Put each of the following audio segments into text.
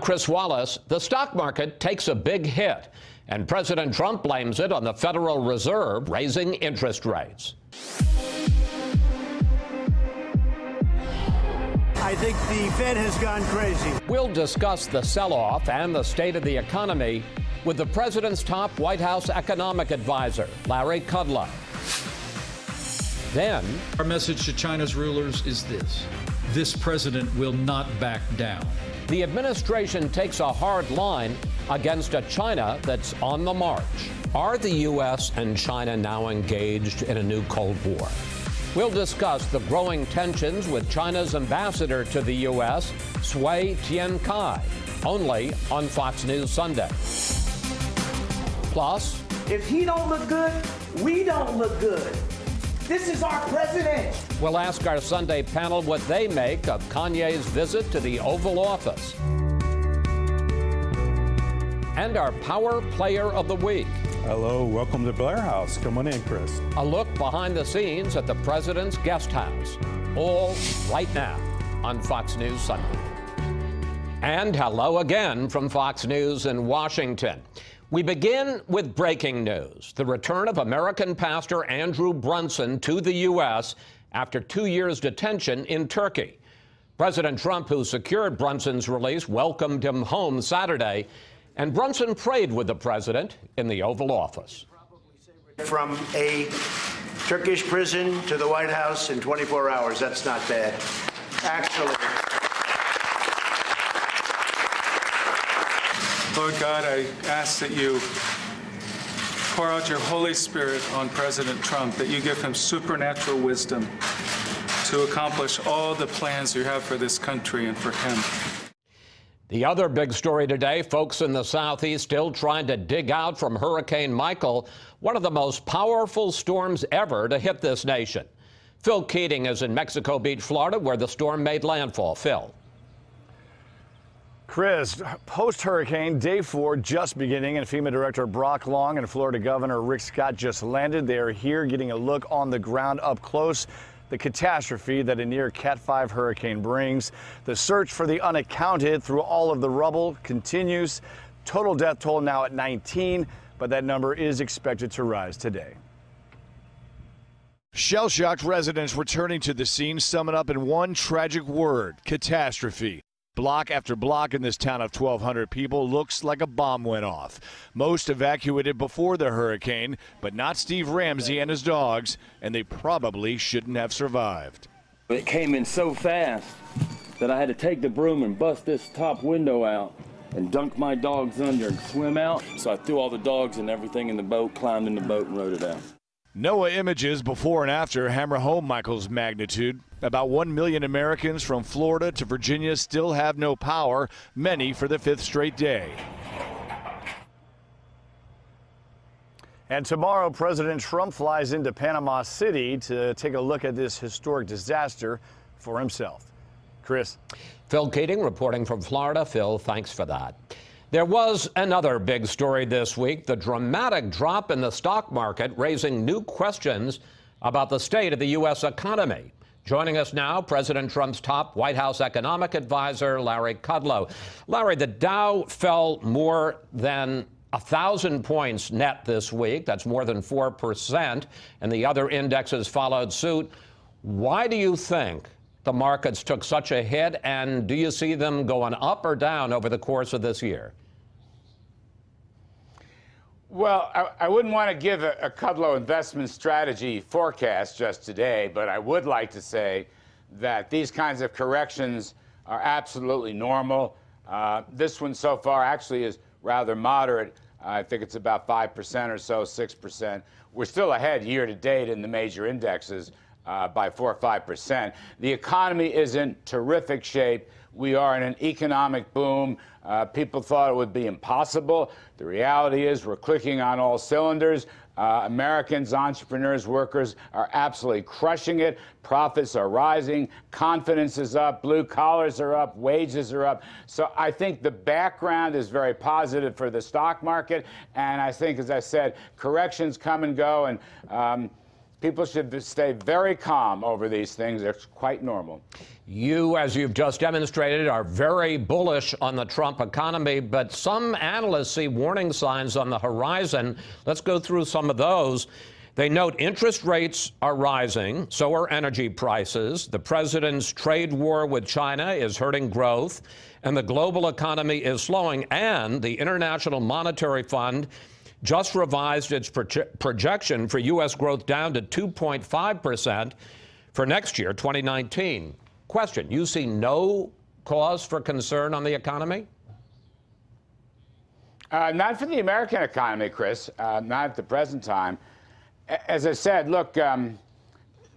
Chris Wallace, the stock market takes a big hit, and President Trump blames it on the Federal Reserve raising interest rates. I think the Fed has gone crazy. We'll discuss the sell-off and the state of the economy with the president's top White House economic advisor, Larry Kudlow. Then, our message to China's rulers is this: this president will not back down. The administration takes a hard line against a China that's on the march. Are the U.S. and China now engaged in a new Cold War? We'll discuss the growing tensions with China's ambassador to the U.S., Sui Tiankai, only on Fox News Sunday. Plus, if he don't look good, we don't look good. This is our president. We'll ask our Sunday panel what they make of Kanye's visit to the Oval Office. And our Power Player of the Week. Hello, welcome to Blair House. Come on in, Chris. A look behind the scenes at the president's guest house. All right now on Fox News Sunday. And hello again from Fox News in Washington. We begin with breaking news: the return of American pastor Andrew Brunson to the U.S. after 2 years' detention in Turkey. President Trump, who secured Brunson's release, welcomed him home Saturday, and Brunson prayed with the president in the Oval Office. From a Turkish prison to the White House in 24 hours, that's not bad. Actually. Lord God, I ask that you pour out your Holy Spirit on President Trump, that you give him supernatural wisdom to accomplish all the plans you have for this country and for him. The other big story today, folks in the Southeast still trying to dig out from Hurricane Michael, one of the most powerful storms ever to hit this nation. Phil Keating is in Mexico Beach, Florida, where the storm made landfall. Phil. Chris, post-hurricane, day 4 just beginning, and FEMA Director Brock Long and Florida Governor Rick Scott just landed. They are here getting a look on the ground up close. The catastrophe that a near Cat 5 hurricane brings. The search for the unaccounted through all of the rubble continues. Total death toll now at 19, but that number is expected to rise today. Shell-shocked residents returning to the scene sum it up in one tragic word: catastrophe. Block after block in this town of 1,200 people looks like a bomb went off. Most evacuated before the hurricane, but not Steve Ramsey and his dogs, and they probably shouldn't have survived. It came in so fast that I had to take the broom and bust this top window out and dunk my dogs under and swim out. So I threw all the dogs and everything in the boat, climbed in the boat, and rode it out. NOAA images before and after hammer home Michael's magnitude. About 1 million Americans from Florida to Virginia still have no power, many for the 5th straight day. And tomorrow, President Trump flies into Panama City to take a look at this historic disaster for himself. Chris. Phil Keating reporting from Florida. Phil, thanks for that. There was another big story this week: the dramatic drop in the stock market, raising new questions about the state of the U.S. economy. Joining us now, President Trump's top White House economic advisor, Larry Kudlow. Larry, the Dow fell more than 1,000 points net this week. That's more than 4%, and the other indexes followed suit. Why do you think the markets took such a hit, and do you see them going up or down over the course of this year? Well, I wouldn't want to give a Kudlow investment strategy forecast just today, but I would like to say that these kinds of corrections are absolutely normal. This one so far actually is rather moderate. I think it's about 5% or so, 6%. We're still ahead year to date in the major indexes by 4 or 5%. The economy is in terrific shape. We are in an economic boom. People thought it would be impossible. The reality is we're clicking on all cylinders. Americans, entrepreneurs, workers are absolutely crushing it. Profits are rising. Confidence is up. Blue collars are up. Wages are up. So I think the background is very positive for the stock market. And I think, as I said, corrections come and go. And People should stay very calm over these things. It's quite normal. You, as you've just demonstrated, are very bullish on the Trump economy, but some analysts see warning signs on the horizon. Let's go through some of those. They note interest rates are rising, so are energy prices. The president's trade war with China is hurting growth, and the global economy is slowing. And the International Monetary Fund just revised its projection for U.S. growth down to 2.5% for next year, 2019. Question, you see no cause for concern on the economy? Not for the American economy, Chris, not at the present time. As I said, look,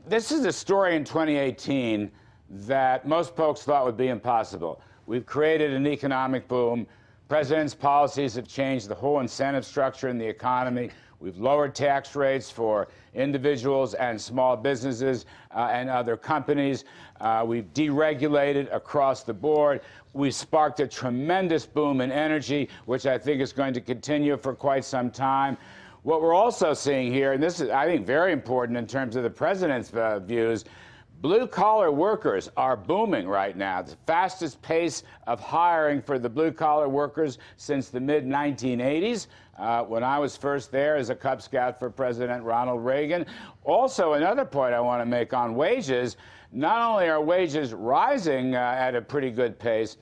this is a story in 2018 that most folks thought would be impossible. We've created an economic boom. President's policies have changed the whole incentive structure in the economy. We've lowered tax rates for individuals and small businesses and other companies. We've deregulated across the board. We've sparked a tremendous boom in energy, which I think is going to continue for quite some time. What we're also seeing here, and this is, I think, very important in terms of the president's views, blue-collar workers are booming right now. It's the fastest pace of hiring for the blue-collar workers since the mid-1980s, when I was first there as a Cub Scout for President Ronald Reagan. Also, another point I want to make on wages, not only are wages rising at a pretty good pace,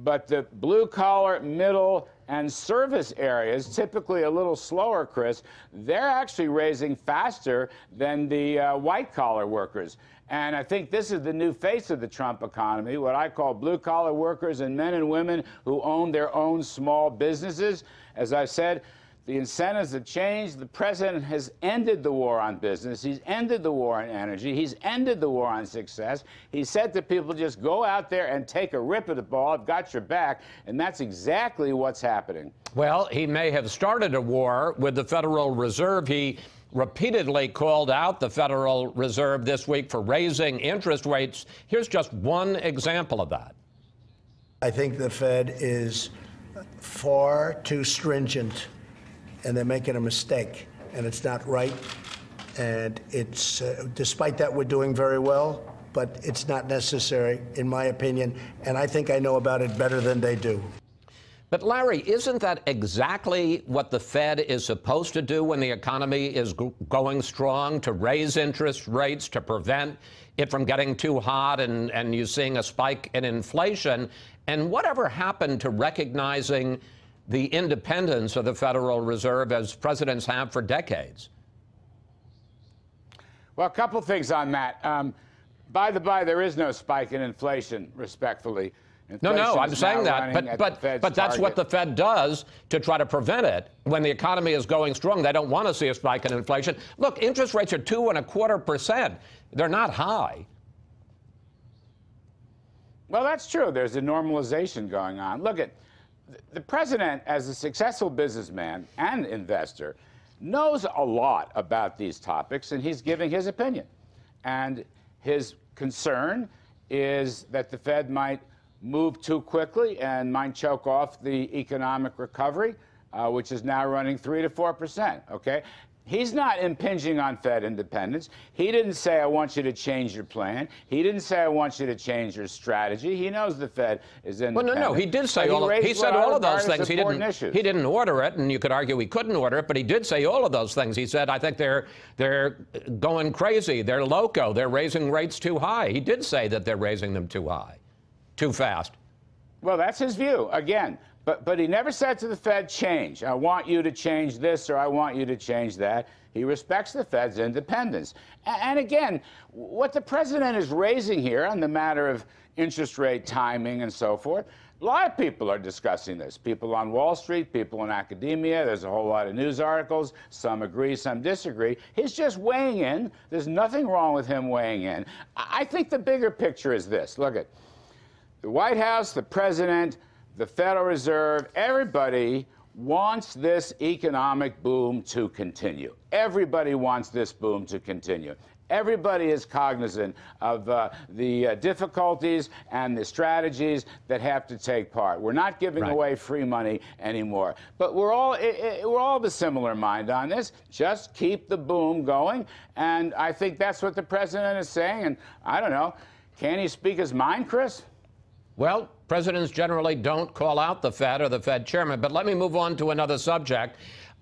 but the blue-collar, middle, and service areas, typically a little slower, Chris, they're actually raising faster than the white-collar workers. And I think this is the new face of the Trump economy, what I call blue-collar workers and men and women who own their own small businesses. As I've said, the incentives have changed. The president has ended the war on business. He's ended the war on energy. He's ended the war on success. He said to people, just go out there and take a rip at the ball. I've got your back. And that's exactly what's happening. Well, he may have started a war with the Federal Reserve. He repeatedly called out the Federal Reserve this week for raising interest rates. Here's just one example of that. I think the Fed is far too stringent, and they're making a mistake, and it's not right. And it's, despite that, we're doing very well, but it's not necessary, in my opinion, and I think I know about it better than they do. But Larry, isn't that exactly what the Fed is supposed to do when the economy is going strong, to raise interest rates, to prevent it from getting too hot and you seeing a spike in inflation? And whatever happened to recognizing the independence of the Federal Reserve, as presidents have for decades? Well, a couple things on that. By the by, there is no spike in inflation, respectfully. No, I'm saying that, but that's what the Fed does to try to prevent it. When the economy is going strong, they don't want to see a spike in inflation. Look, interest rates are 2.25%. They're not high. Well, that's true. There's a normalization going on. Look, the president, as a successful businessman and investor, knows a lot about these topics, and he's giving his opinion. And his concern is that the Fed might move too quickly and might choke off the economic recovery, which is now running 3 to 4%. Okay, he's not impinging on Fed independence. He didn't say, I want you to change your plan. He didn't say, I want you to change your strategy. He knows the Fed is independent. Well, no, he did say he said all of those things. He didn't order it, and you could argue he couldn't order it, but he did say all of those things. He said, I think they're going crazy. They're loco. They're raising rates too high. He did say that they're raising them too high, too fast. Well, that's his view, again. But he never said to the Fed, change. I want you to change this, or I want you to change that. He respects the Fed's independence. And again, what the president is raising here on the matter of interest rate timing and so forth, a lot of people are discussing this. People on Wall Street, people in academia. There's a whole lot of news articles. Some agree, some disagree. He's just weighing in. There's nothing wrong with him weighing in. I think the bigger picture is this. Look at the White House, the president, the Federal Reserve, everybody wants this economic boom to continue. Everybody wants this boom to continue. Everybody is cognizant of the difficulties and the strategies that have to take part. We're not giving away free money anymore. But we're all of a similar mind on this. Just keep the boom going. And I think that's what the president is saying. And I don't know, can he speak his mind, Chris? Well, presidents generally don't call out the Fed or the Fed chairman. But let me move on to another subject.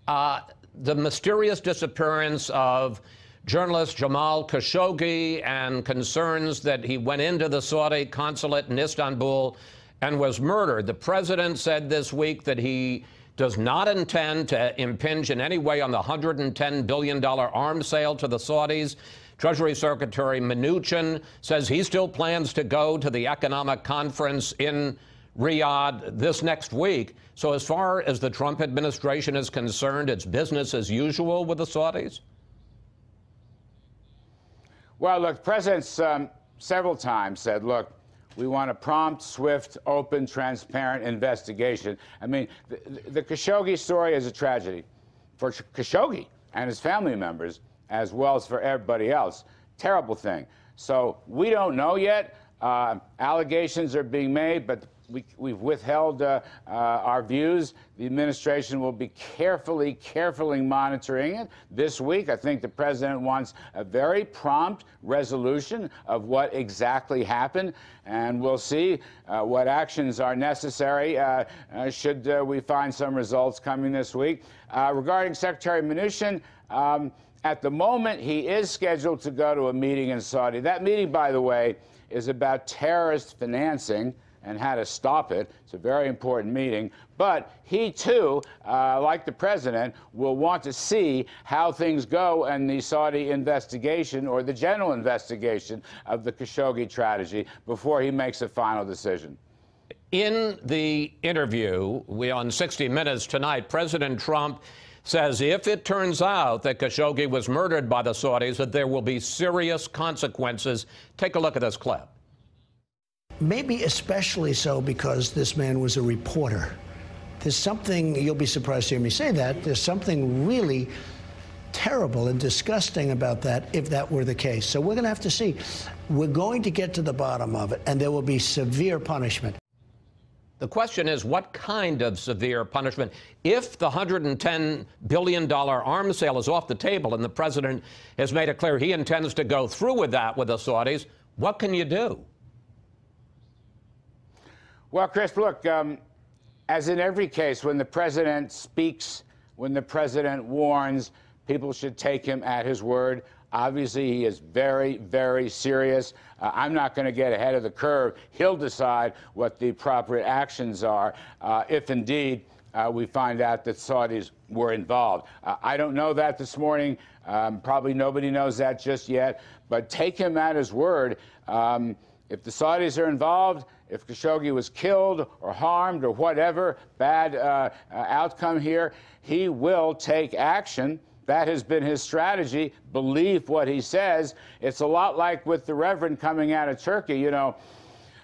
The mysterious disappearance of journalist Jamal Khashoggi and concerns that he went into the Saudi consulate in Istanbul and was murdered. The president said this week that he does not intend to impinge in any way on the $110 billion arms sale to the Saudis. Treasury Secretary Mnuchin says he still plans to go to the economic conference in Riyadh this next week. So as far as the Trump administration is concerned, it's business as usual with the Saudis? Well, look, presidents several times said, look, we want a prompt, swift, open, transparent investigation. I mean, the Khashoggi story is a tragedy for Khashoggi and his family members, as well as for everybody else. Terrible thing. So we don't know yet. Allegations are being made, but we've withheld our views. The administration will be carefully monitoring it. This week, I think the president wants a very prompt resolution of what exactly happened, and we'll see what actions are necessary should we find some results coming this week. Regarding Secretary Mnuchin, at the moment, he is scheduled to go to a meeting in Saudi. That meeting, by the way, is about terrorist financing and how to stop it. It's a very important meeting. But he, too, like the president, will want to see how things go in the Saudi investigation or the general investigation of the Khashoggi tragedy before he makes a final decision. In the interview on 60 Minutes tonight, President Trump says if it turns out that Khashoggi was murdered by the Saudis, that there will be serious consequences. Take a look at this clip. Maybe especially so because this man was a reporter. There's something, you'll be surprised to hear me say that, there's something really terrible and disgusting about that if that were the case. So we're going to have to see. We're going to get to the bottom of it, and there will be severe punishment. The question is, what kind of severe punishment? If the $110 billion arms sale is off the table and the president has made it clear he intends to go through with that with the Saudis, what can you do? Well, Chris, look, as in every case, when the president speaks, when the president warns, people should take him at his word. Obviously, he is very, very serious. I'm not going to get ahead of the curve. He'll decide what the appropriate actions are if indeed we find out that Saudis were involved. I don't know that this morning. Probably nobody knows that just yet. But take him at his word. If the Saudis are involved, if Khashoggi was killed or harmed or whatever bad outcome here, he will take action. That has been his strategy. Believe what he says. It's a lot like with the Reverend coming out of Turkey. You know,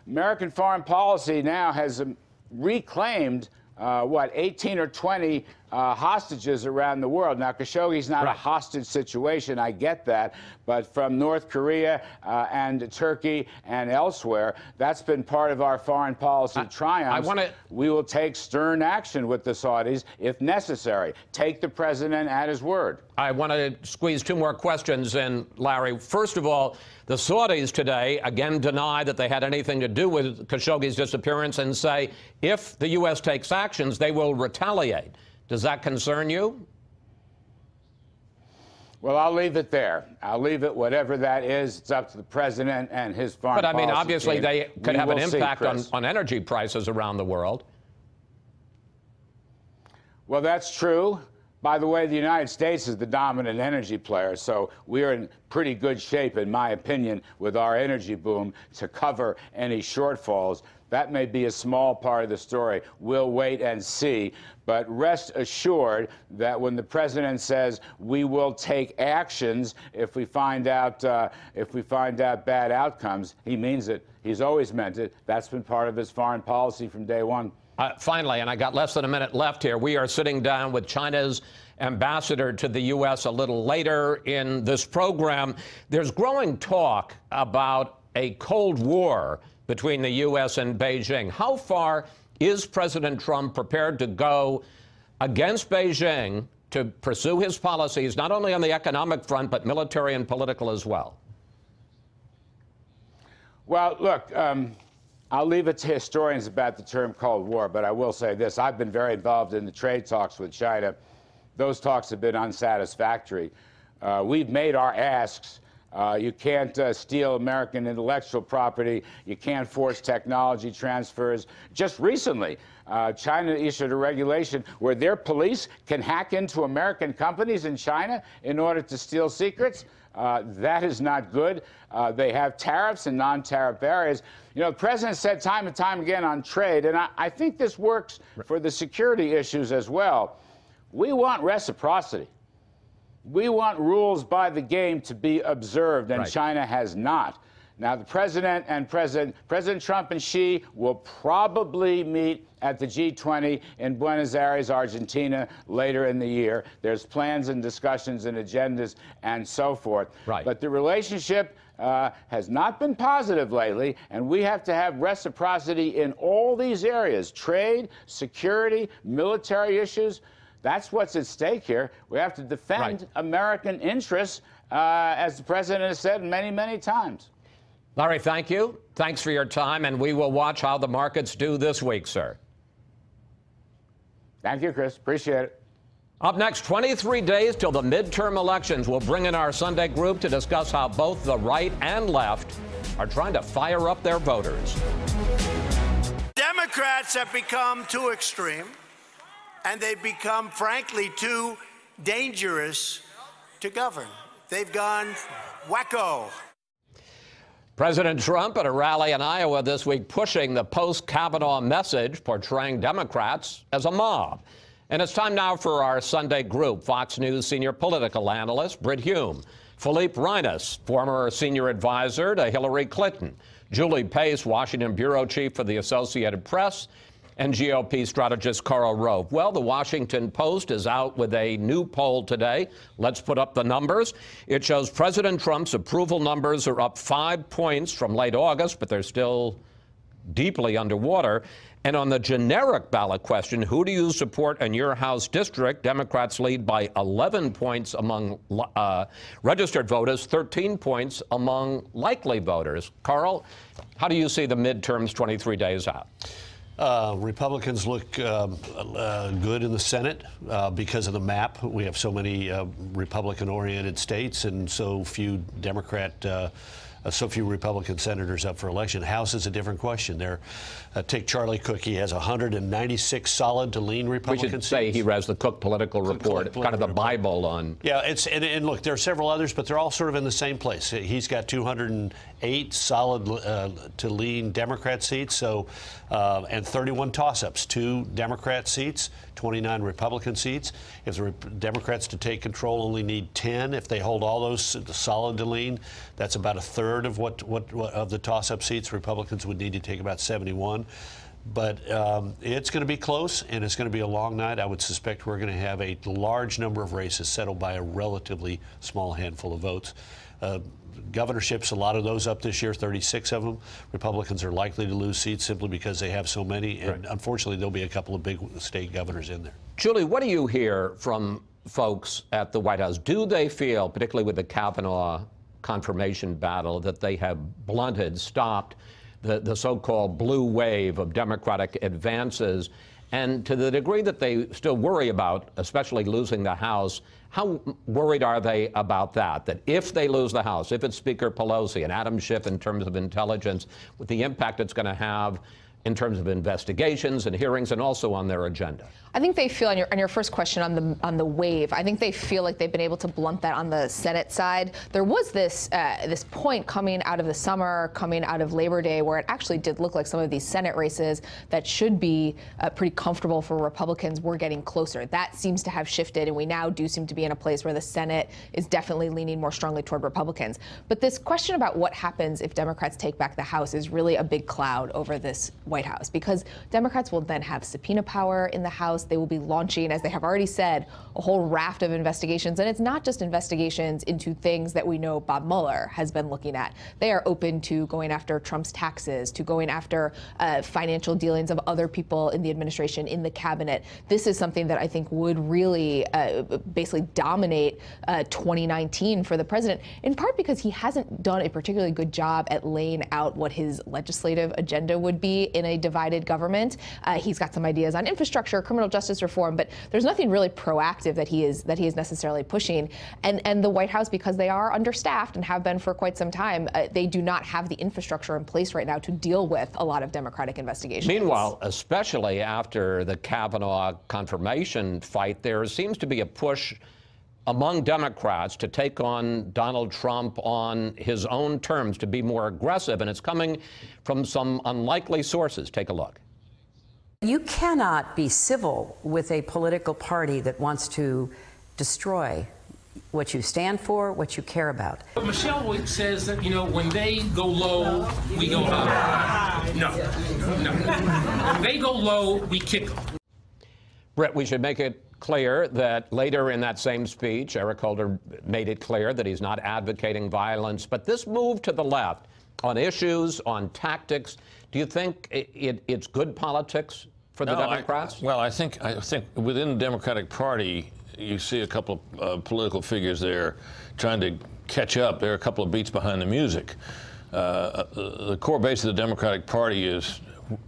American foreign policy now has reclaimed 18 or 20 hostages around the world. Now, Khashoggi's not a hostage situation, I get that, but from North Korea and Turkey and elsewhere, that's been part of our foreign policy triumphs. We will take stern action with the Saudis if necessary. Take the president at his word. I want to squeeze two more questions in, Larry. First of all, the Saudis today again deny that they had anything to do with Khashoggi's disappearance and say if the U.S. takes actions, they will retaliate. Does that concern you? Well, I'll leave it there. I'll leave it, whatever that is. It's up to the president and his foreign policy. But, I mean, obviously team. they could have an impact see, on energy prices around the world. Well, that's true. By the way, the United States is the dominant energy player, so we're in pretty good shape, in my opinion, with our energy boom to cover any shortfalls. That may be a small part of the story. We'll wait and see. But rest assured that when the president says we will take actions if we find out bad outcomes, he means it. He's always meant it. That's been part of his foreign policy from day one. Finally, and I got less than a minute left here, we are sitting down with China's ambassador to the U.S. a little later in this program. There's growing talk about a Cold War between the U.S. and Beijing. How far is President Trump prepared to go against Beijing to pursue his policies, not only on the economic front, but military and political as well? Well, look, I'll leave it to historians about the term Cold War, but I will say this. I've been very involved in the trade talks with China. Those talks have been unsatisfactory. We've made our asks. You can't steal American intellectual property. You can't force technology transfers. Just recently, China issued a regulation where their police can hack into American companies in China in order to steal secrets. That is not good. They have tariffs and non-tariff barriers. You know, the president said time and time again on trade, and I think this works for the security issues as well. We want reciprocity. We want rules by the game to be observed, and China has not. Now, the president and President Trump and Xi will probably meet at the G20 in Buenos Aires, Argentina, later in the year. There's plans and discussions and agendas and so forth. But the relationship has not been positive lately, and we have to have reciprocity in all these areas: trade, security, military issues. That's what's at stake here. We have to defend American interests, as the president has said many, many times. Larry, thank you. Thanks for your time, and we will watch how the markets do this week, sir. Thank you, Chris. Appreciate it. Up next, 23 days till the midterm elections. We'll bring in our Sunday group to discuss how both the right and left are trying to fire up their voters. Democrats have become too extreme, and they've become, frankly, too dangerous to govern. They've gone wacko. President Trump at a rally in Iowa this week pushing the post-Kavanaugh message, portraying Democrats as a mob. And it's time now for our Sunday group. Fox News senior political analyst Brit Hume, Philippe Reines, former senior advisor to Hillary Clinton, Julie Pace, Washington bureau chief for the Associated Press, and GOP strategist Karl Rove. Well, the Washington Post is out with a new poll today. Let's put up the numbers. It shows President Trump's approval numbers are up 5 points from late August, but they're still deeply underwater. And on the generic ballot question, who do you support in your House district? Democrats lead by 11 points among registered voters, 13 points among likely voters. Karl, how do you see the midterms 23 days out? Republicans look good in the Senate because of the map. We have so many Republican-oriented states and so few so few Republican senators up for election. House is a different question. Take Charlie Cook. He has 196 solid to lean Republican seats. We should say he has the Cook Political Report, kind of the Bible on. Yeah, and look, there are several others, but they're all sort of in the same place. He's got 208 solid to lean Democrat seats, so and 31 toss-ups, 2 Democrat seats, 29 Republican seats. If the Democrats to take control only need 10, if they hold all those solid to lean, that's about a third of what of the toss-up seats. Republicans would need to take about 71. But it's going to be close, and it's going to be a long night. I would suspect we're going to have a large number of races settled by a relatively small handful of votes. Governorships, a lot of those up this year, 36 of them. Republicans are likely to lose seats simply because they have so many, and unfortunately there'll be a couple of big state governors in there. Julie, what do you hear from folks at the White House? Do they feel, particularly with the Kavanaugh confirmation battle, that they have stopped the so-called blue wave of Democratic advances? And to the degree that they still worry about, especially losing the House, how worried are they about that? That if they lose the House, if it's Speaker Pelosi and Adam Schiff in terms of intelligence, with the impact it's going to have in terms of investigations and hearings and also on their agenda? I think they feel, on your first question on the wave, I think they feel like they've been able to blunt that on the Senate side. There was this point coming out of the summer, coming out of Labor Day, where it actually did look like some of these Senate races that should be pretty comfortable for Republicans were getting closer. That seems to have shifted, and we now do seem to be in a place where the Senate is definitely leaning more strongly toward Republicans. But this question about what happens if Democrats take back the House is really a big cloud over this White House, because Democrats will then have subpoena power in the House. They will be launching, as they have already said, a whole raft of investigations. And it's not just investigations into things that we know Bob Mueller has been looking at. They are open to going after Trump's taxes, to going after financial dealings of other people in the administration, in the cabinet. This is something that I think would really basically dominate 2019 for the president, in part because he hasn't done a particularly good job at laying out what his legislative agenda would be in a divided government. He's got some ideas on infrastructure, criminal justice reform, but there's nothing really proactive that he is necessarily pushing. And the White House, because they are understaffed and have been for quite some time, they do not have the infrastructure in place right now to deal with a lot of Democratic investigations. Meanwhile, especially after the Kavanaugh confirmation fight, there seems to be a push among Democrats to take on Donald Trump on his own terms, to be more aggressive, and it's coming from some unlikely sources. Take a look. You cannot be civil with a political party that wants to destroy what you stand for, what you care about. Michelle says that, you know, when they go low, we go high. No. When they go low, we kick them. Brett, we should make it clear that later in that same speech, Eric Holder made it clear that he's not advocating violence. But this move to the left on issues, on tactics, do you think it's good politics for the Democrats? I think within the Democratic Party, you see a couple of political figures there trying to catch up. There are a couple of beats behind the music. The core base of the Democratic Party is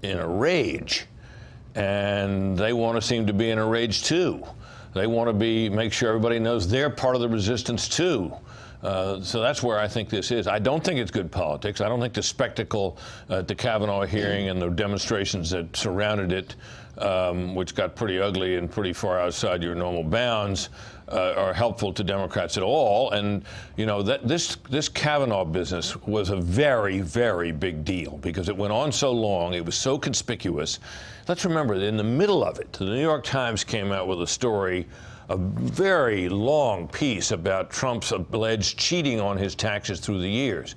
in a rage, and they want to seem to be in a rage too. They want to make sure everybody knows they're part of the resistance too. So that's where I think this is. I don't think it's good politics. I don't think the spectacle at the Kavanaugh hearing and the demonstrations that surrounded it, which got pretty ugly and pretty far outside your normal bounds, are helpful to Democrats at all. And, you know, this Kavanaugh business was a very, very big deal because it went on so long. It was so conspicuous. Let's remember that in the middle of it, the New York Times came out with a story, a very long piece about Trump's alleged cheating on his taxes through the years.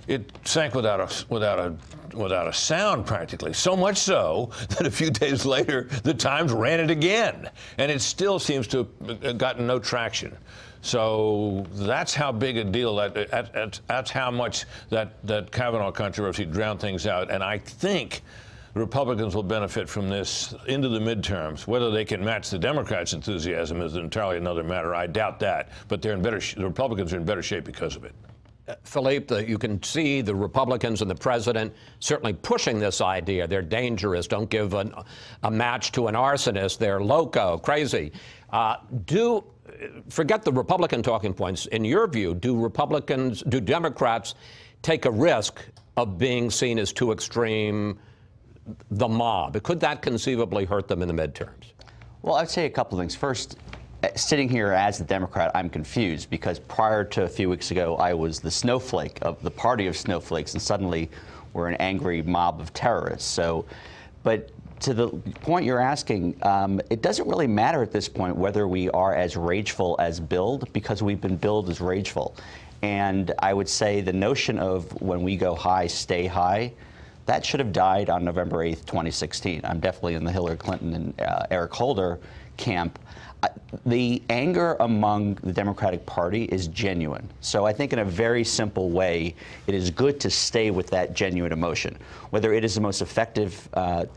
It sank without a sound practically, so much so that a few days later the Times ran it again, and it still seems to have gotten no traction. So that's how big a deal that's how much that Kavanaugh controversy drowned things out. And I think the Republicans will benefit from this into the midterms. Whether they can match the Democrats' enthusiasm is entirely another matter. I doubt that, but the Republicans are in better shape because of it. Philippe, you can see the Republicans and the president certainly pushing this idea. They're dangerous. Don't give a match to an arsonist. They're loco, crazy. Forget the Republican talking points. In your view, do Democrats take a risk of being seen as too extreme, the mob? Could that conceivably hurt them in the midterms? Well, I'd say a couple of things. First, sitting here as a Democrat, I'm confused because prior to a few weeks ago, I was the snowflake of the party of snowflakes, and suddenly we're an angry mob of terrorists. So, but to the point you're asking, it doesn't really matter at this point whether we are as rageful as billed, because we've been billed as rageful. And I would say the notion of when we go high, stay high, that should have died on November 8th, 2016. I'm definitely in the Hillary Clinton and Eric Holder camp. The anger among the Democratic Party is genuine. So I think in a very simple way, it is good to stay with that genuine emotion. Whether it is the most effective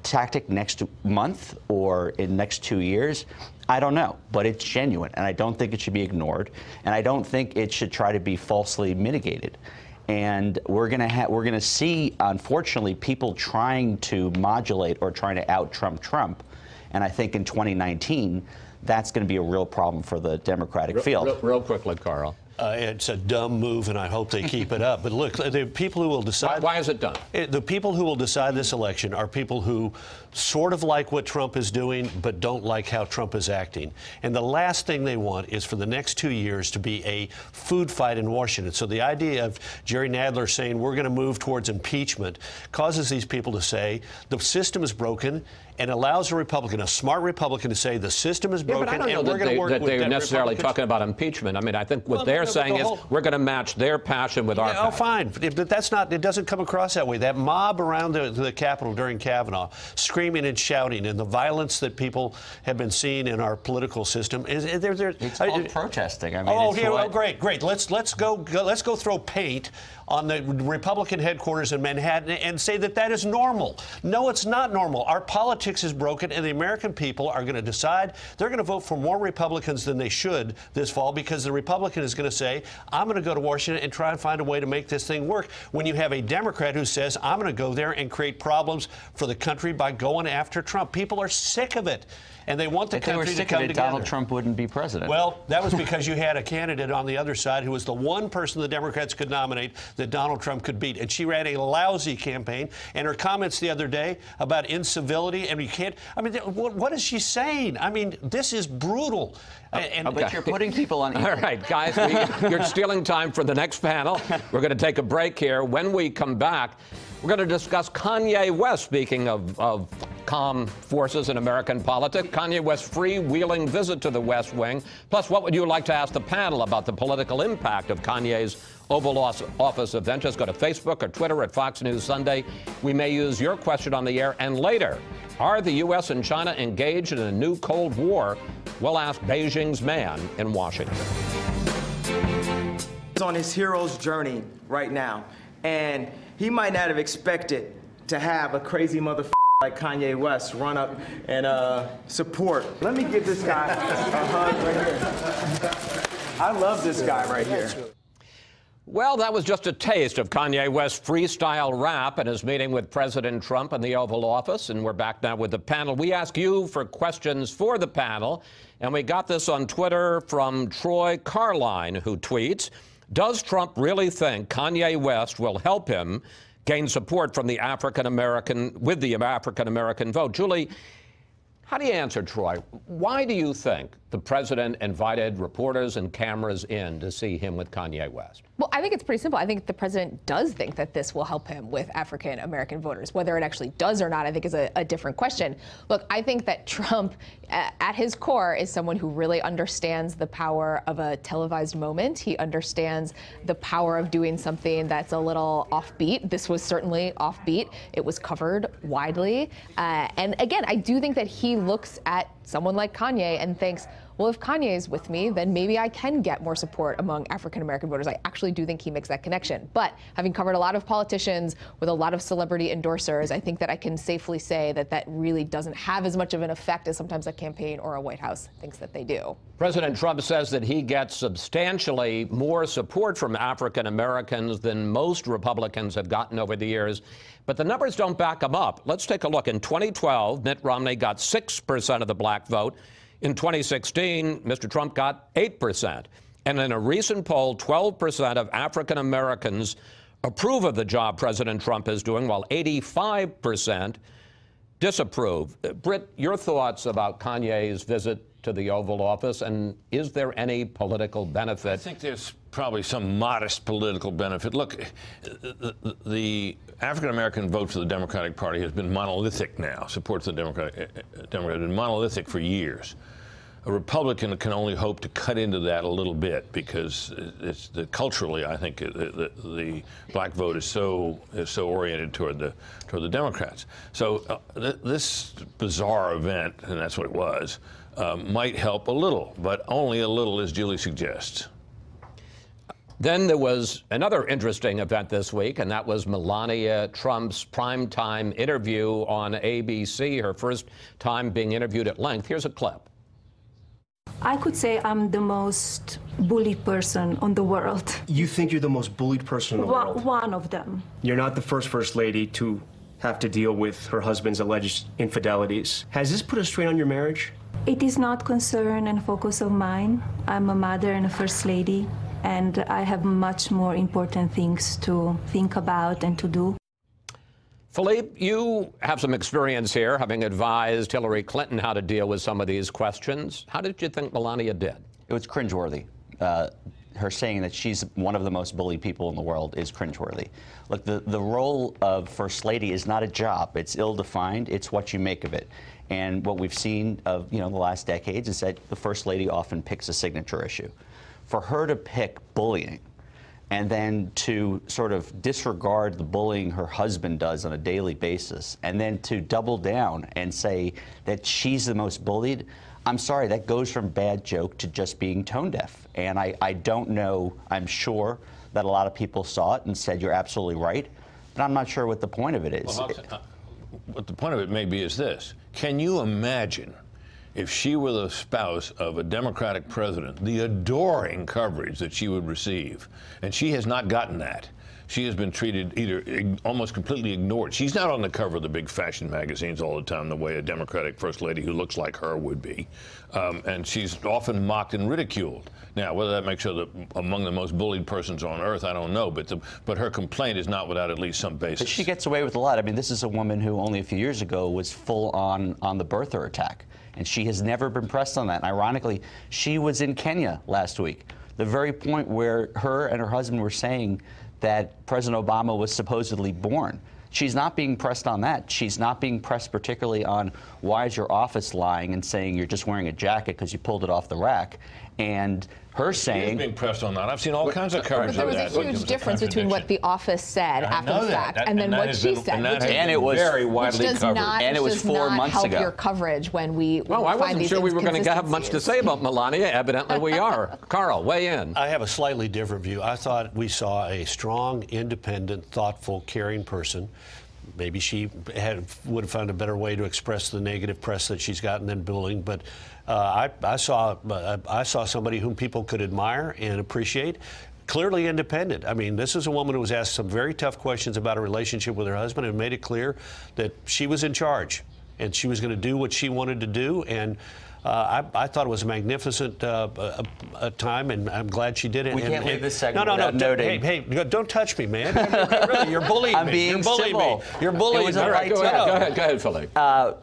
tactic next month or in the next 2 years, I don't know, but it's genuine, and I don't think it should be ignored, and I don't think it should try to be falsely mitigated. And we're going to see, unfortunately, people trying to modulate or trying to out-Trump Trump. And I think in 2019, that's going to be a real problem for the Democratic field. Real quickly, Carl. It's a dumb move, and I hope they keep it up. But look, the people who will decide... Why is it dumb? The people who will decide this election are people who sort of like what Trump is doing, but don't like how Trump is acting. And the last thing they want is for the next 2 years to be a food fight in Washington. So the idea of Jerry Nadler saying we're going to move towards impeachment causes these people to say the system is broken, and allows a Republican, a smart Republican, to say the system is broken, but I don't know and we're going to work with they're necessarily Republicans. talking about impeachment. I mean, I think what they're saying is we're going to match their passion with our passion. Oh, fine. But that's not, it doesn't come across that way. That mob around the Capitol during Kavanaugh, screaming and shouting, and the violence that people have been seeing in our political system, it's called protesting. I mean, great. Let's go throw paint on the Republican headquarters in Manhattan and say that is normal. No, it's not normal. Our politics is broken, and the American people are going to decide they're going to vote for more Republicans than they should this fall, because the Republican is going to say, I'm going to go to Washington and try and find a way to make this thing work, when you have a Democrat who says, I'm going to go there and create problems for the country by going after Trump. People are sick of it, and they want the country to come together. Donald Trump wouldn't be president. Well, that was because you had a candidate on the other side who was the one person the Democrats could nominate that Donald Trump could beat. And she ran a lousy campaign. And her comments the other day about incivility, and you can't, I mean, what is she saying? I mean, this is brutal. But you're putting people on. All right, guys, you're stealing time for the next panel. We're going to take a break here. When we come back, we're going to discuss Kanye West, speaking of calm forces in American politics. Kanye West's freewheeling visit to the West Wing. Plus, what would you like to ask the panel about the political impact of Kanye's Oval Office event? Just go to Facebook or Twitter at Fox News Sunday. We may use your question on the air. And later, are the U.S. and China engaged in a new Cold War? We'll ask Beijing's man in Washington. He's on his hero's journey right now, and he might not have expected to have a crazy motherfucker like Kanye West run up and support. Let me give this guy a hug right here. I love this guy right here. Well, that was just a taste of Kanye West's freestyle rap and his meeting with President Trump in the Oval Office. And we're back now with the panel. We ask you for questions for the panel. And we got this on Twitter from Troy Carline, who tweets, does Trump really think Kanye West will help him gain support from the African American vote? Julie, how do you answer Troy? Why do you think the president invited reporters and cameras in to see him with Kanye West? Well, I think it's pretty simple. I think the president does think that this will help him with African American voters. Whether it actually does or not, I think is a different question. Look, I think that Trump, at his core, is someone who really understands the power of a televised moment. He understands the power of doing something that's a little offbeat. This was certainly offbeat. It was covered widely. And again, I do think that he looks at someone like Kanye and thinks, well, if Kanye is with me, then maybe I can get more support among African-American voters. I actually do think he makes that connection. But having covered a lot of politicians with a lot of celebrity endorsers, I think that I can safely say that that really doesn't have as much of an effect as sometimes a campaign or a White House thinks that they do. President Trump says that he gets substantially more support from African-Americans than most Republicans have gotten over the years. But the numbers don't back him up. Let's take a look. In 2012, Mitt Romney got 6% of the black vote. In 2016, Mr. Trump got 8%. And in a recent poll, 12% of African Americans approve of the job President Trump is doing, while 85% disapprove. Britt, your thoughts about Kanye's visit to the Oval Office, and is there any political benefit? I think there's probably some modest political benefit. Look, the African-American vote for the Democratic Party has been monolithic now, supports the Democratic has been monolithic for years. A Republican can only hope to cut into that a little bit because culturally, I think the black vote is so oriented toward the Democrats. So this bizarre event, and that's what it was, might help a little, but only a little, as Julie suggests. Then there was another interesting event this week, and that was Melania Trump's primetime interview on ABC, her first time being interviewed at length. Here's a clip. I could say I'm the most bullied person on the world. You think you're the most bullied person in the world? One of them. You're not the first lady to have to deal with her husband's alleged infidelities. Has this put a strain on your marriage? It is not concern and focus of mine. I'm a mother and a first lady, and I have much more important things to think about and to do. Philippe, you have some experience here, having advised Hillary Clinton how to deal with some of these questions. How did you think Melania did? It was cringeworthy. her saying that she's one of the most bullied people in the world is cringeworthy. Look, the role of First Lady is not a job. It's ill-defined. It's what you make of it. And what we've seen of the last decades is that the First Lady often picks a signature issue. For her to pick bullying and then to sort of disregard the bullying her husband does on a daily basis, and then to double down and say that she's the most bullied, I'm sorry, that goes from bad joke to just being tone deaf. And I don't know, I'm sure that a lot of people saw it and said you're absolutely right, but I'm not sure what the point of it is. Well, what the point of it may be is this. Can you imagine if she were the spouse of a Democratic president, the adoring coverage that she would receive? And she has not gotten that. She has been treated either almost completely ignored. She's not on the cover of the big fashion magazines all the time the way a Democratic First Lady who looks like her would be. And she's often mocked and ridiculed. Now, whether that makes her among the most bullied persons on earth, I don't know. But her complaint is not without at least some basis. But she gets away with a lot. I mean, this is a woman who only a few years ago was full on the birther attack. And she has never been pressed on that. And ironically, she was in Kenya last week, the very point where her and her husband were saying that President Obama was supposedly born. She's not being pressed on that. She's not being pressed particularly on why is your office lying and saying you're just wearing a jacket because you pulled it off the rack. And her saying... She is being pressed on that. I've seen all kinds of coverage of that. There was a huge difference between what the office said after the fact and then what she said. And it was very widely covered. And it was 4 months ago. Help your coverage when we Well, I wasn't sure we were going to have much to say about Melania. Evidently we are. Carl, weigh in. I have a slightly different view. I thought we saw a strong, independent, thoughtful, caring person. Maybe she would have found a better way to express the negative press that she's gotten than bullying, but I saw somebody whom people could admire and appreciate. Clearly independent. I mean, this is a woman who was asked some very tough questions about a relationship with her husband and made it clear that she was in charge and she was going to do what she wanted to do. And I thought it was a magnificent time, and I'm glad she did it. We can't leave this segment without noting. Hey, don't touch me, man. Really, you're bullying I'm me. Being you're bullying civil. me. You're bullying me. All right, go ahead, Philip.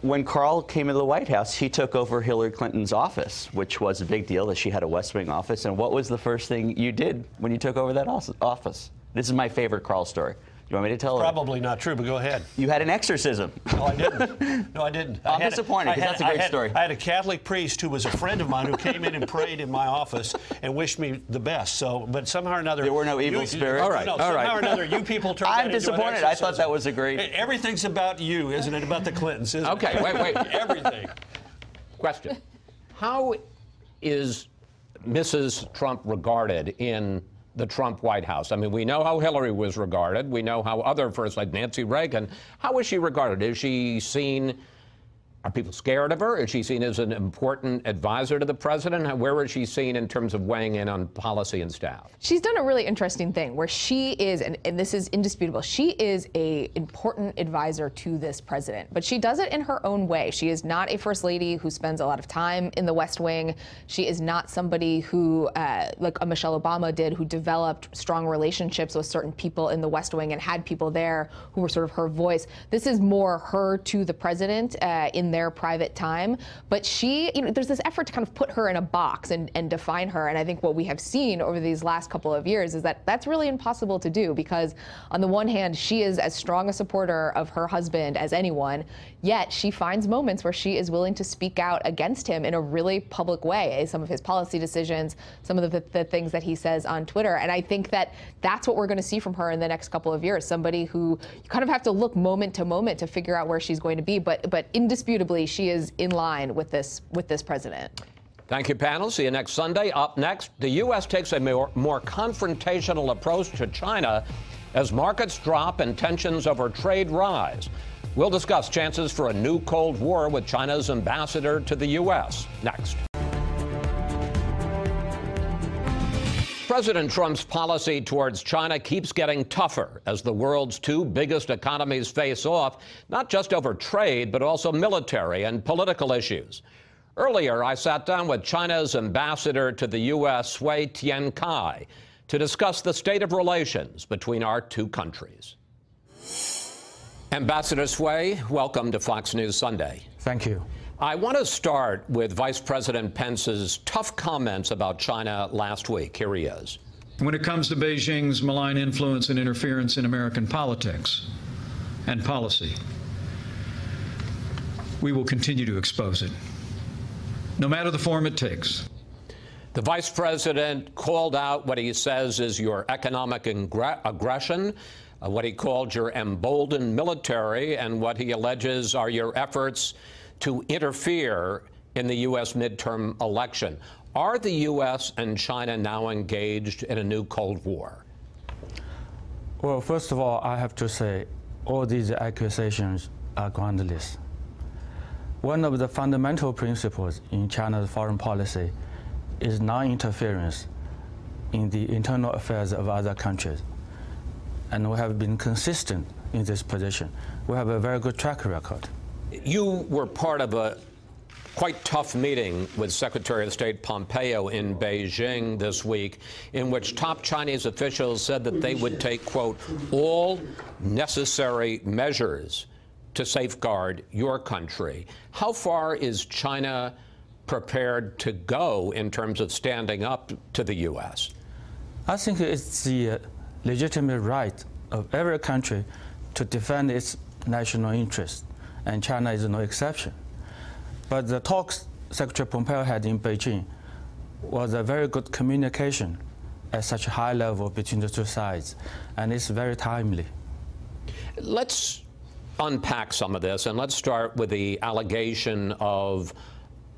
When Carl came into the White House, he took over Hillary Clinton's office, which was a big deal that she had a West Wing office. And what was the first thing you did when you took over that office? This is my favorite Carl story. You want me to tell her? Probably not true, but go ahead. You had an exorcism. No, I didn't. No, I didn't. I'm disappointed because that's a great story. I had a Catholic priest who was a friend of mine who came in and prayed in my office and wished me the best. So, but somehow or another, there were no evil spirits. All right, somehow or another, you people turned I'm that into an disappointed. I thought that was a great. Everything's about you, isn't it? About the Clintons, isn't it? Okay, wait. Everything. Question: how is Mrs. Trump regarded in the Trump White House? I mean, we know how Hillary was regarded. We know how other firsts, like Nancy Reagan. How is she regarded? Is she seen? Are people scared of her? Is she seen as an important advisor to the president? Where is she seen in terms of weighing in on policy and staff? She's done a really interesting thing where she is, and this is indisputable, she is an important advisor to this president, but she does it in her own way. She is not a first lady who spends a lot of time in the West Wing. She is not somebody who, like a Michelle Obama did, who developed strong relationships with certain people in the West Wing and had people there who were sort of her voice. This is more her to the president in their private time, but she, there's this effort to kind of put her in a box and define her, and I think what we have seen over these last couple of years is that that's really impossible to do, because on the one hand, she is as strong a supporter of her husband as anyone, yet she finds moments where she is willing to speak out against him in a really public way, some of his policy decisions, some of the things that he says on Twitter, and I think that that's what we're going to see from her in the next couple of years, somebody who you kind of have to look moment to moment to figure out where she's going to be, but indisputably she is in line with this president. Thank you, panel. See you next Sunday. Up next, the U.S. takes a more confrontational approach to China as markets drop and tensions over trade rise. We'll discuss chances for a new Cold War with China's ambassador to the U.S. next. President Trump's policy towards China keeps getting tougher as the world's two biggest economies face off, not just over trade, but also military and political issues. Earlier, I sat down with China's ambassador to the U.S., Sui Tiankai, to discuss the state of relations between our two countries. Ambassador Sui, welcome to Fox News Sunday. Thank you. I want to start with Vice President Pence's tough comments about China last week. Here he is. When it comes to Beijing's malign influence and interference in American politics and policy, we will continue to expose it, no matter the form it takes. The Vice President called out what he says is your economic aggression, what he called your emboldened military, and what he alleges are your efforts to interfere in the U.S. midterm election. Are the U.S. and China now engaged in a new Cold War? Well, first of all, I have to say all these accusations are groundless. One of the fundamental principles in China's foreign policy is non-interference in the internal affairs of other countries. And we have been consistent in this position. We have a very good track record. You were part of a quite tough meeting with Secretary of State Pompeo in Beijing this week, in which top Chinese officials said that they would take, quote, all necessary measures to safeguard your country. How far is China prepared to go in terms of standing up to the U.S.? I think it's the legitimate right of every country to defend its national interests, and China is no exception. But the talks Secretary Pompeo had in Beijing was a very good communication at such a high level between the two sides, and it's very timely. Let's unpack some of this, and let's start with the allegation of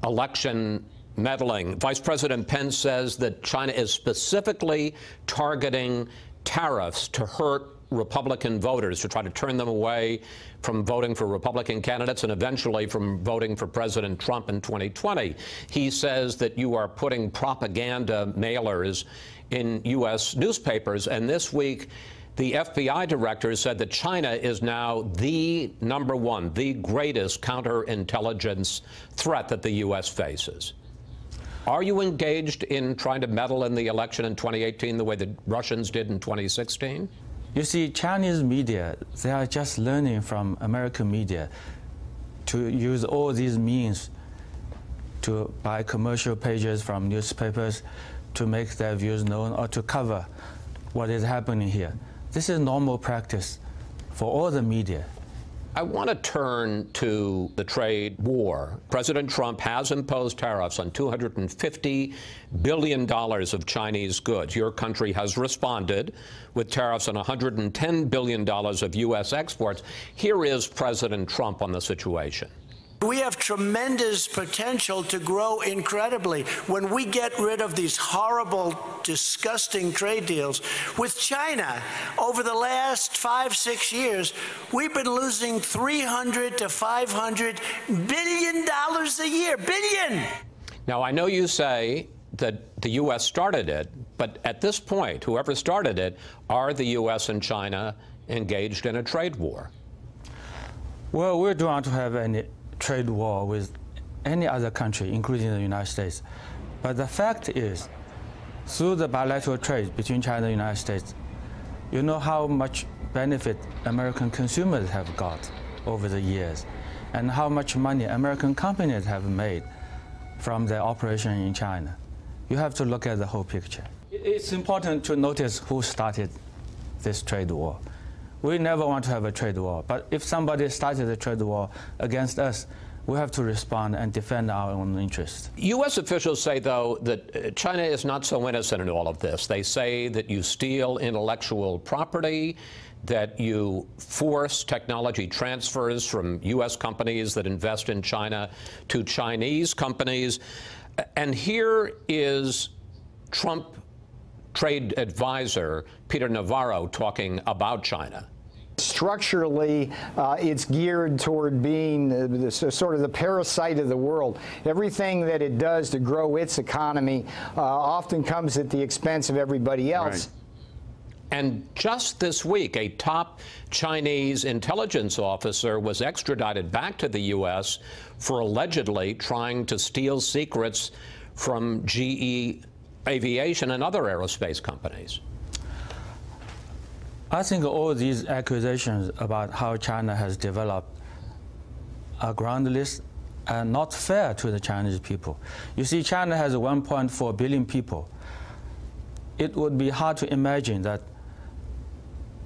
election meddling. Vice President Pence says that China is specifically targeting tariffs to hurt Republican voters, to try to turn them away from voting for Republican candidates and eventually from voting for President Trump in 2020. He says that you are putting propaganda mailers in U.S. newspapers, and this week the FBI director said that China is now the number one, the greatest counterintelligence threat that the U.S. faces. Are you engaged in trying to meddle in the election in 2018 the way the Russians did in 2016? You see, Chinese media, they are just learning from American media to use all these means to buy commercial pages from newspapers to make their views known or to cover what is happening here. This is normal practice for all the media. I want to turn to the trade war. President Trump has imposed tariffs on $250 billion of Chinese goods. Your country has responded with tariffs on $110 billion of U.S. exports. Here is President Trump on the situation. We have tremendous potential to grow incredibly when we get rid of these horrible, disgusting trade deals with China. Over the last 5-6 years, we've been losing $300 to $500 billion a year. Billion! Now, I know you say that the U.S. started it, but at this point, whoever started it, are the U.S. and China engaged in a trade war? Well, we don't want to have any trade war with any other country, including the United States. But the fact is, through the bilateral trade between China and the United States, you know how much benefit American consumers have got over the years, and how much money American companies have made from their operation in China. You have to look at the whole picture. It's important to notice who started this trade war. We never want to have a trade war, but if somebody started a trade war against us, we have to respond and defend our own interests. U.S. officials say, though, that China is not so innocent in all of this. They say that you steal intellectual property, that you force technology transfers from U.S. companies that invest in China to Chinese companies. And here is Trump trade advisor Peter Navarro talking about China. Structurally, it's geared toward being sort of the parasite of the world. Everything that it does to grow its economy often comes at the expense of everybody else. Right. And just this week, a top Chinese intelligence officer was extradited back to the U.S. for allegedly trying to steal secrets from GE Aviation and other aerospace companies. I think all these accusations about how China has developed are groundless not fair to the Chinese people. You see, China has 1.4 billion people. It would be hard to imagine that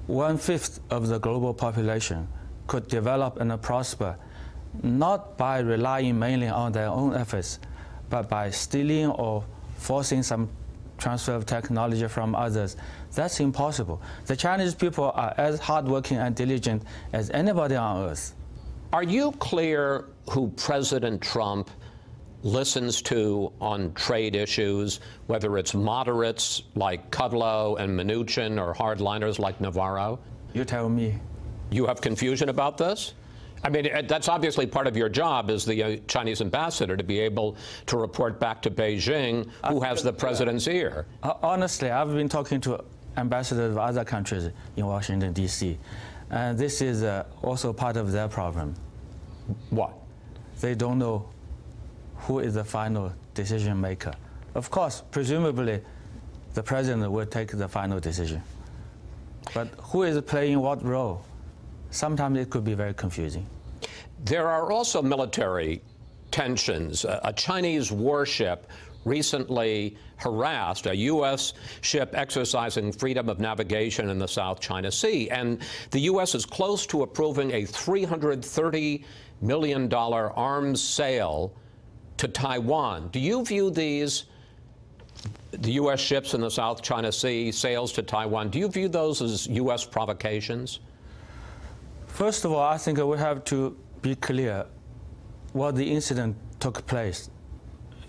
1/5 of the global population could develop and prosper not by relying mainly on their own efforts, but by stealing or forcing some transfer of technology from others. That's impossible. The Chinese people are as hardworking and diligent as anybody on earth. Are you clear who President Trump listens to on trade issues, whether it's moderates like Kudlow and Mnuchin or hardliners like Navarro? You tell me. You have confusion about this? I mean, that's obviously part of your job as the Chinese ambassador, to be able to report back to Beijing who has the president's ear. Honestly, I've been talking to ambassadors of other countries in Washington, D.C., and this is also part of their problem. What? They don't know who is the final decision maker. Of course, presumably, the president will take the final decision. But who is playing what role? Sometimes it could be very confusing. There are also military tensions. A Chinese warship recently harassed a U.S. ship exercising freedom of navigation in the South China Sea. And the U.S. is close to approving a $330 million arms sale to Taiwan. Do you view these, the U.S. ships in the South China Sea, sales to Taiwan, do you view those as U.S. provocations? First of all, I think we have to be clear what the incident took place.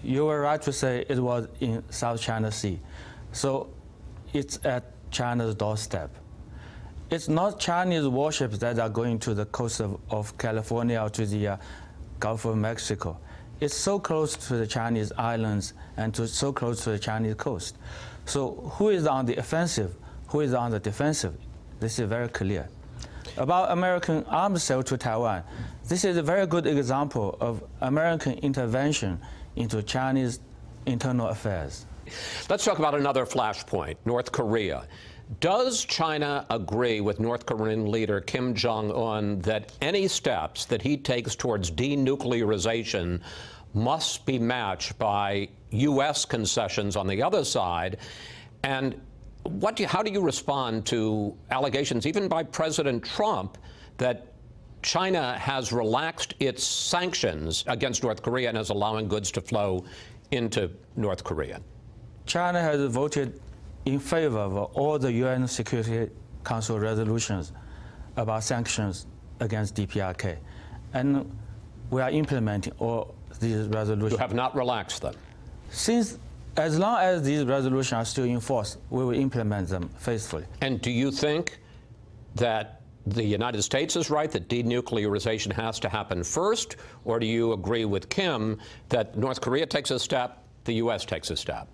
You were right to say it was in South China Sea. So it's at China's doorstep. It's not Chinese warships that are going to the coast of California or to the Gulf of Mexico. It's so close to the Chinese islands and so close to the Chinese coast. So who is on the offensive? Who is on the defensive? This is very clear. About American arms sale to Taiwan, this is a very good example of American intervention into Chinese internal affairs. Let's talk about another flashpoint, North Korea. Does China agree with North Korean leader Kim Jong-un that any steps that he takes towards denuclearization must be matched by U.S. concessions on the other side? And how do you respond to allegations, even by President Trump, that China has relaxed its sanctions against North Korea and is allowing goods to flow into North Korea? China has voted in favor of all the UN Security Council resolutions about sanctions against DPRK. And we are implementing all these resolutions. You have not relaxed them? As long as these resolutions are still in force, we will implement them faithfully. And do you think that the United States is right, that denuclearization has to happen first, or do you agree with Kim that North Korea takes a step, the U.S. takes a step?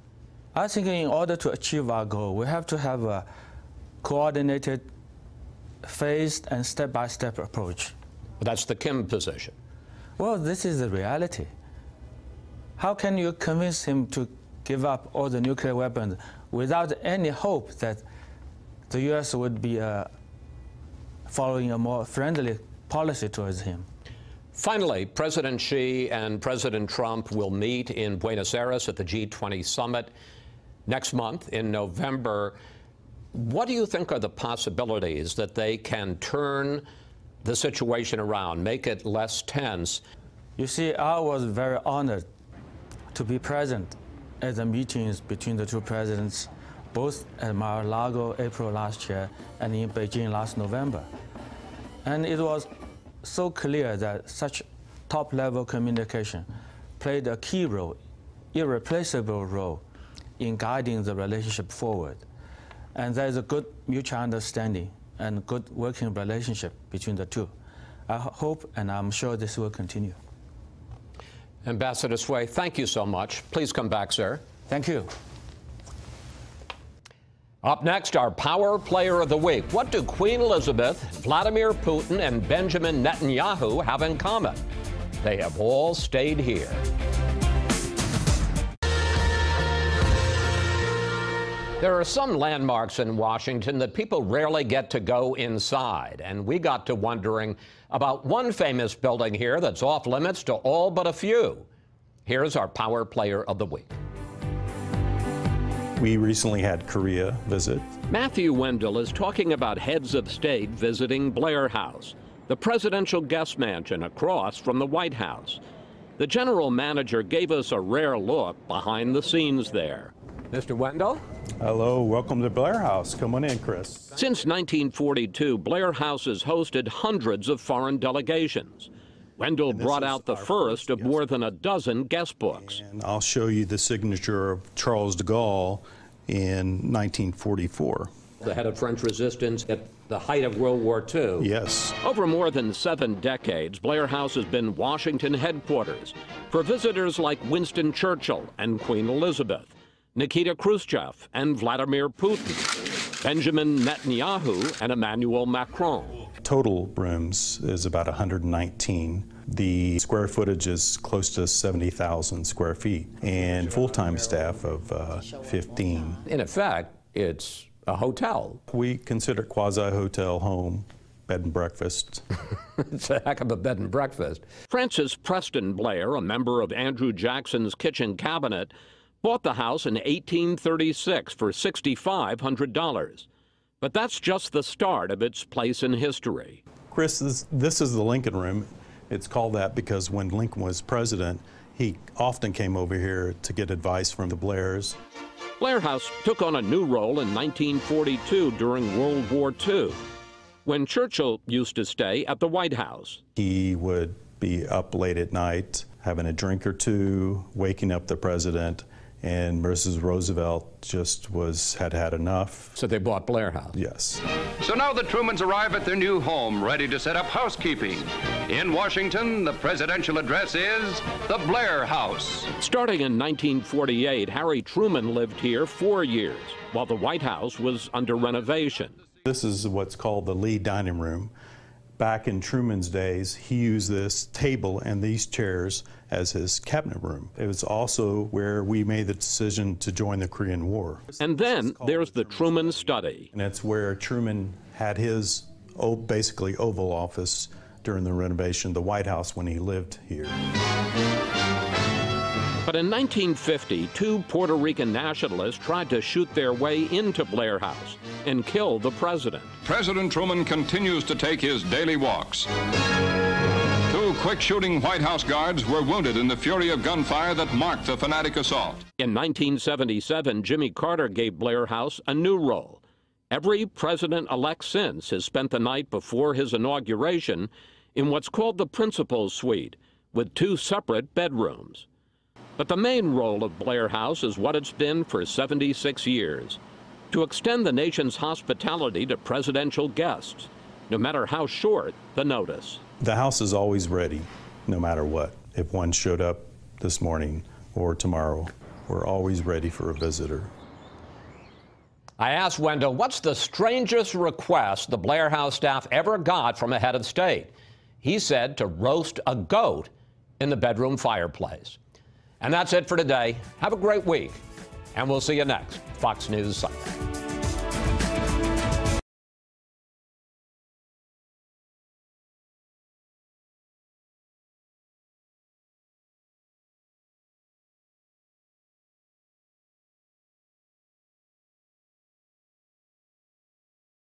I think in order to achieve our goal, we have to have a coordinated, phased and step-by-step approach. That's the Kim position. Well, this is the reality. How can you convince him to give up all the nuclear weapons without any hope that the U.S. would be following a more friendly policy towards him? Finally, President Xi and President Trump will meet in Buenos Aires at the G20 summit next month in November. What do you think are the possibilities that they can turn the situation around, make it less tense? You see, I was very honored to be present at the meetings between the two presidents, both at Mar-a-Lago April last year and in Beijing last November. And it was so clear that such top-level communication played a key role, irreplaceable role, in guiding the relationship forward. And there is a good mutual understanding and good working relationship between the two. I hope and I'm sure this will continue. Ambassador Cui, thank you so much. Please come back, sir. Thank you. Up next, our Power Player of the Week. What do Queen Elizabeth, Vladimir Putin, and Benjamin Netanyahu have in common? They have all stayed here. There are some landmarks in Washington that people rarely get to go inside, and we got to wondering about one famous building here that's off limits to all but a few. Here's our Power Player of the Week. We recently had Korea visit. Matthew Wendell is talking about heads of state visiting Blair House, the presidential guest mansion across from the White House. The general manager gave us a rare look behind the scenes there. Mr. Wendell? Hello, welcome to Blair House. Come on in, Chris. Since 1942, Blair House has hosted hundreds of foreign delegations. Wendell brought out the first of more than a dozen guest books. And I'll show you the signature of Charles de Gaulle in 1944. The head of French resistance at the height of World War II. Yes. Over more than 7 decades, Blair House has been Washington headquarters for visitors like Winston Churchill and Queen Elizabeth, Nikita Khrushchev and Vladimir Putin, Benjamin Netanyahu and Emmanuel Macron. Total rooms is about 119. The square footage is close to 70,000 square feet, and full-time staff of 15. In effect, it's a hotel. We consider quasi-hotel home, bed and breakfast. It's a heck of a bed and breakfast. Francis Preston Blair, a member of Andrew Jackson's kitchen cabinet, bought the house in 1836 for $6,500. But that's just the start of its place in history. Chris, this is the Lincoln Room. It's called that because when Lincoln was president, he often came over here to get advice from the Blairs. Blair House took on a new role in 1942 during World War II, when Churchill used to stay at the White House. He would be up late at night, having a drink or two, waking up the president, and Mrs. Roosevelt just had enough. So they bought Blair House? Yes. So now the Trumans arrive at their new home, ready to set up housekeeping. In Washington, the presidential address is the Blair House. Starting in 1948, Harry Truman lived here 4 years, while the White House was under renovation. This is what's called the Lee Dining Room. Back in Truman's days, he used this table and these chairs as his cabinet room. It was also where we made the decision to join the Korean War. And then there's the Truman Study. And it's where Truman had his basically Oval Office during the renovation of the White House when he lived here. But in 1950, 2 Puerto Rican nationalists tried to shoot their way into Blair House and kill the president. President Truman continues to take his daily walks. 2 quick-shooting White House guards were wounded in the fury of gunfire that marked the fanatic assault. In 1977, Jimmy Carter gave Blair House a new role. Every president-elect since has spent the night before his inauguration in what's called the Principal's Suite, with 2 separate bedrooms. But the main role of Blair House is what it's been for 76 years, to extend the nation's hospitality to presidential guests, no matter how short the notice. The house is always ready, no matter what. If one showed up this morning or tomorrow, we're always ready for a visitor. I asked Wendell, what's the strangest request the Blair House staff ever got from a head of state? He said to roast a goat in the bedroom fireplace. And that's it for today. Have a great week, and we'll see you next Fox News Sunday.